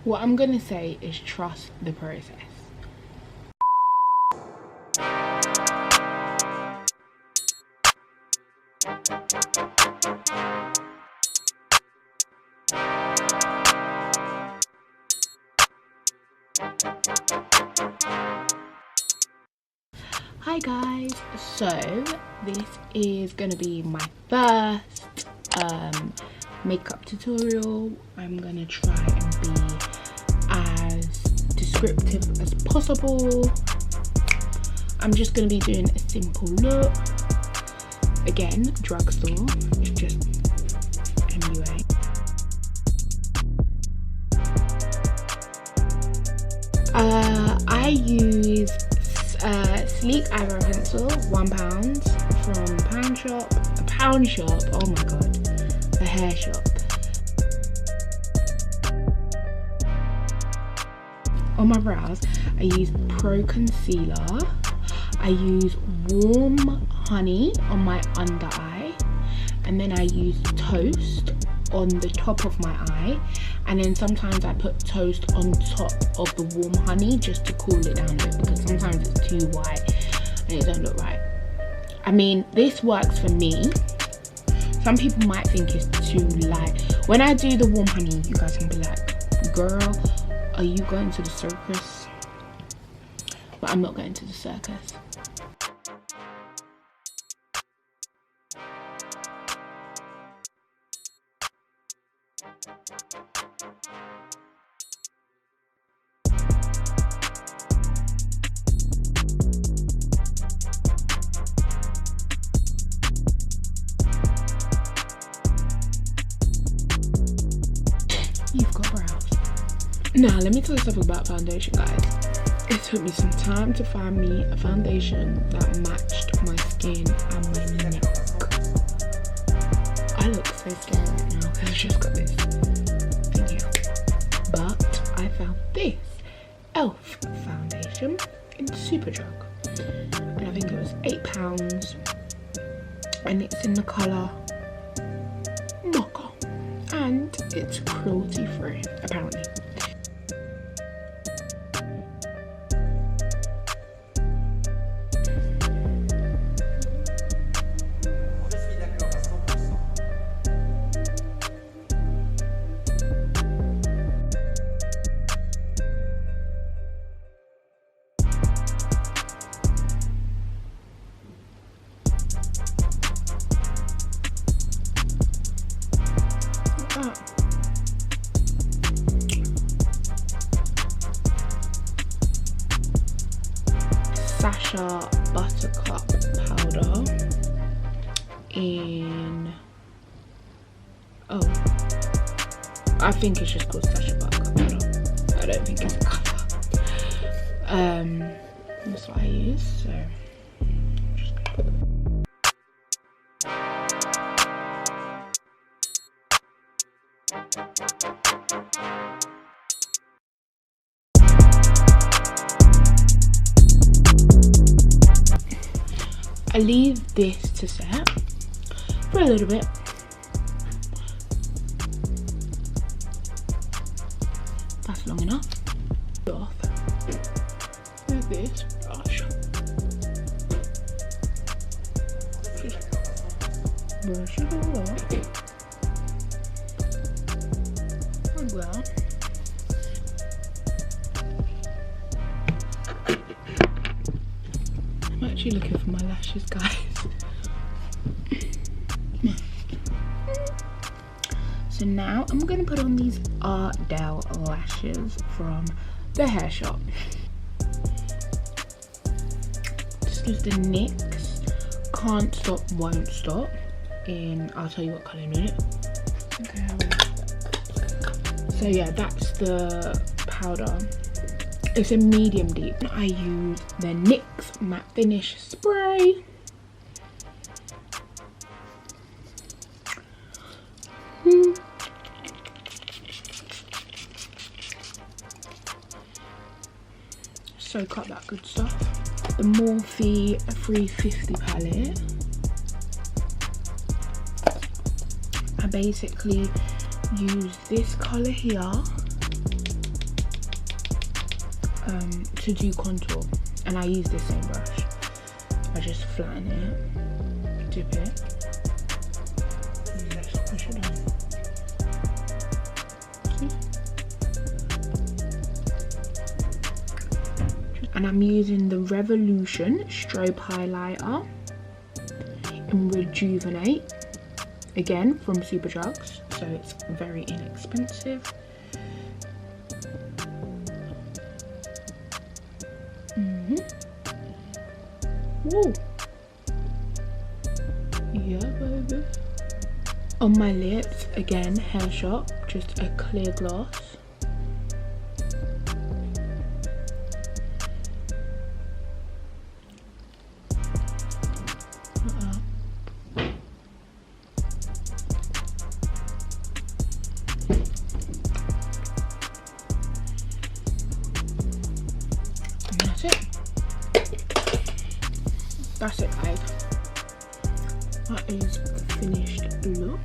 What I'm gonna say is trust the process. Hi guys, so this is gonna be my first makeup tutorial. I'm gonna try and be as descriptive as possible. I'm just gonna be doing a simple look. Again, drugstore, it's just MUA. I use sleek eyebrow pencil, £1 from a pound shop, oh my god, a hair shop. On my brows, I use Pro Concealer. I use Warm Honey on my under eye, and then I use Toast on the top of my eye, and then sometimes I put Toast on top of the Warm Honey just to cool it down a bit, because sometimes it's too white and it don't look right. I mean, this works for me. Some people might think it's too light. When I do the Warm Honey, you guys can be like, girl, are you going to the circus? But I'm not going to the circus. You've got brows. Now let me tell you something about foundation, guys. It took me some time to find me a foundation that matched my skin and my neck. I look so scared right now because I just got this. Thank you. But I found this e.l.f. foundation in Superdrug, and I think it was £8, and it's in the colour Mocha, and it's cruelty free apparently. Sasha Buttercup powder in, oh, I think it's just called Sasha Buttercup powder. I don't think it's a colour. That's what I use, so I'm just gonna put them. I leave this to set for a little bit. That's long enough. Off with this brush. Just brush it all off. And well. I'm actually looking for my lashes, guys. So now I'm gonna put on these Ardell lashes from the hair shop. This is the NYX Can't Stop, Won't Stop in, I'll tell you what colour in a minute. Okay, so yeah, that's the powder. It's a medium deep. I use the NYX Matte Finish Spray. Soak up that good stuff. The Morphe 350 palette. I basically use this colour here to do contour, and I use this same brush. I just flatten it, dip it, and just push it on. And I'm using the Revolution Strobe Highlighter in Rejuvenate, again from Superdrug, so it's very inexpensive. Woo. Yeah, baby. On my lips, again, Hair Shop, just a clear gloss. That's it guys, that is the finished look.